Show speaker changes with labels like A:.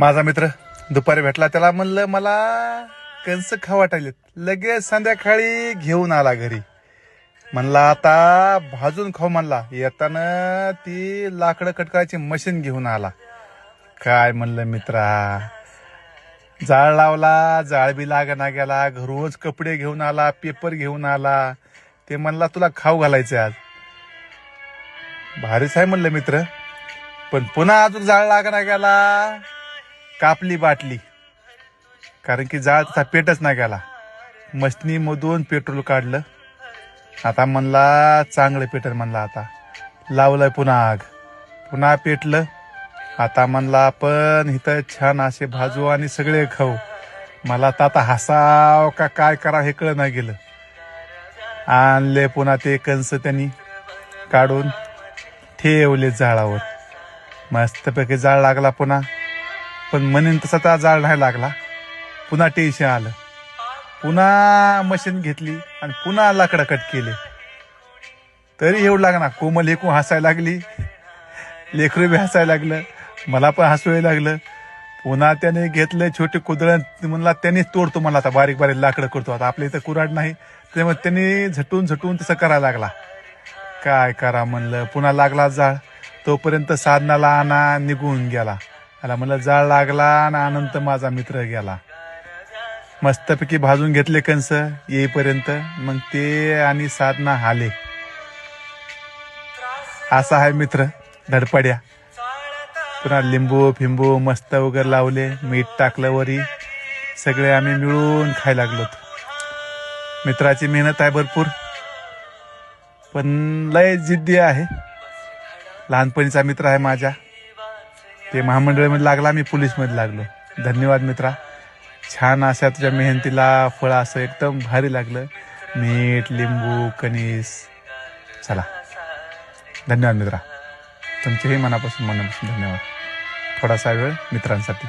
A: माझा मित्र दुपारी भेटला, त्याला म्हणलं मला कंस खाऊ वाटायलेत. लगेच संध्याकाळी घेऊन आला घरी. म्हणला आता भाजून खाऊ म्हणला. येताना ती लाकडं कटकायची मशीन घेऊन आला. काय म्हणलं मित्रा, जाळ लावला, जाळ बी लागना गेला. घरूनच कपडे घेऊन आला, पेपर घेऊन आला. ते म्हणला तुला खाऊ घालायचं आज. भारीच आहे म्हणलं मित्र. पण पुन्हा अजून जाळ लागना गेला, कापली बाटली. कारण की जाळ तसा पेटच नाही गेला. मशनीमधून पेट्रोल काढलं. आता म्हणला चांगलं पेटेल म्हणला. आता लावलंय पुन्हा आग, पुन्हा पेटलं. आता म्हणला आपण इथं छान असे भाजू आणि सगळे खाऊ. मला तर आता हसाव का काय करावं हे कळ नाही गेलं. आणले पुन्हा ते कंस त्यांनी काढून ठेवले जाळावर. मस्तपैकी जाळ लागला पुन्हा. पण म्हणून तसा त्या जाळ नाही लागला. पुन्हा टेन्शन आलं. पुन्हा मशीन घेतली आणि पुन्हा लाकडं कट केले. तरी एवढं लागणार. कोमल एकूण हसायला लागली, लेकरू बी हसायला लागलं, मला पण हसू यायला लागलं. पुन्हा त्याने घेतलं छोटे कुदळ. म्हणला त्यांनीच तोडतो मला, आता बारीक बारीक लाकडं करतो. आता आपल्या इथं कुऱ्हाड नाही, त्यामुळे त्यांनी झटून झटून तसं करायला लागला. काय करा म्हणलं. पुन्हा लागला जाळ. तोपर्यंत साधनाला आणा निघून गेला. त्याला म्हणलं जाळ लागला आणि अनंत माझा मित्र गेला. मस्तपैकी भाजून घेतले कंस येईपर्यंत. मग ते आणि साधना हाले. असा आहे मित्र धडपड्या. पुन्हा लिंबू फिंबू मस्त वगैरे लावले, मीठ टाकलं वरी. सगळे आम्ही मिळून खायला लागलो. मित्राची मेहनत आहे भरपूर, पण लय जिद्दी आहे. लहानपणीचा मित्र आहे माझ्या. ते महामंडळामध्ये लागला, मी पोलीसमध्ये लागलो. धन्यवाद मित्रा. छान अशा तुझ्या मेहनतीला फळ असं एकदम भारी लागलं. मीठ लिंबू कणीस. चला धन्यवाद मित्रा. तुमचेही मनापासून धन्यवाद. थोडासा वेळ मित्रांसाठी.